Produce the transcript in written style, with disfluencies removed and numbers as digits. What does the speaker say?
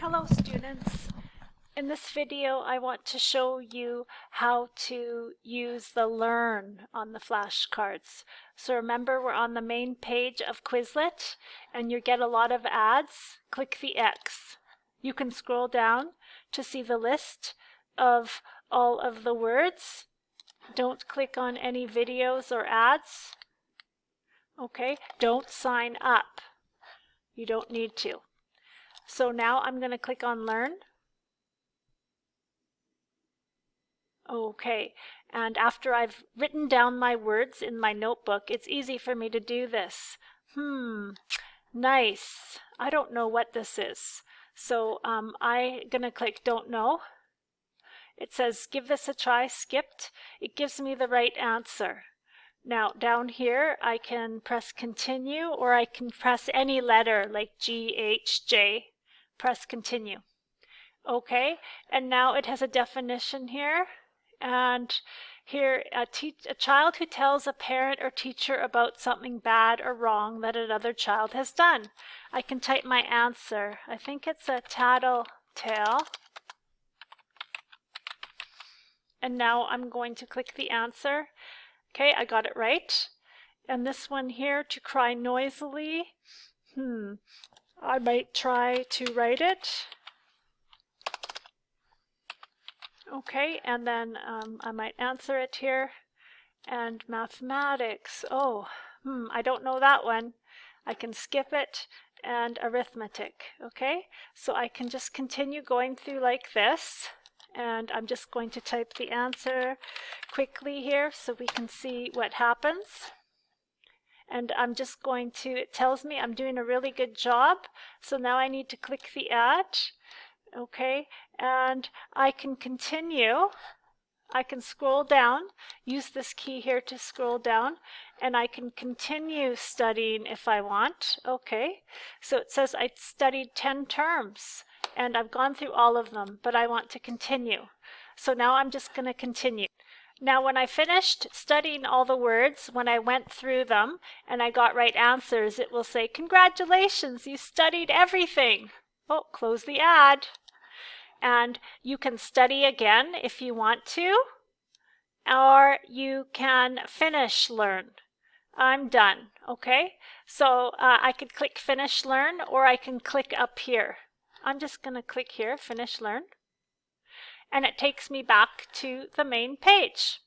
Hello students. In this video I want to show you how to use the Learn on the flashcards. So remember, we're on the main page of Quizlet and you get a lot of ads. Click the X. You can scroll down to see the list of all of the words. Don't click on any videos or ads. Okay, don't sign up. You don't need to. So now I'm going to click on Learn. Okay, and after I've written down my words in my notebook, it's easy for me to do this. Nice. I don't know what this is. So I'm going to click Don't Know. It says give this a try, skipped. It gives me the right answer. Now down here I can press continue, or I can press any letter like G, H, J. Press continue. Okay, and now it has a definition here. And here, a child who tells a parent or teacher about something bad or wrong that another child has done. I can type my answer. I think it's a tattletale. And now I'm going to click the answer. Okay, I got it right. And this one here, to cry noisily. I might try to write it. Okay, and then I might answer it here. And mathematics, I don't know that one. I can skip it. And arithmetic, okay? So I can just continue going through like this. And I'm just going to type the answer quickly here so we can see what happens. And I'm just going to, it tells me I'm doing a really good job. So now I need to click the add. Okay, and I can continue. I can scroll down, use this key here to scroll down, and I can continue studying if I want. Okay, so it says I studied 10 terms and I've gone through all of them, but I want to continue. So now I'm just going to continue. Now when I finished studying all the words, when I went through them and I got right answers, it will say, congratulations, you studied everything. Oh, close the ad. And you can study again if you want to, or you can finish Learn. I'm done, okay? So I could click Finish Learn, or I can click up here. I'm just going to click here, Finish Learn. And it takes me back to the main page.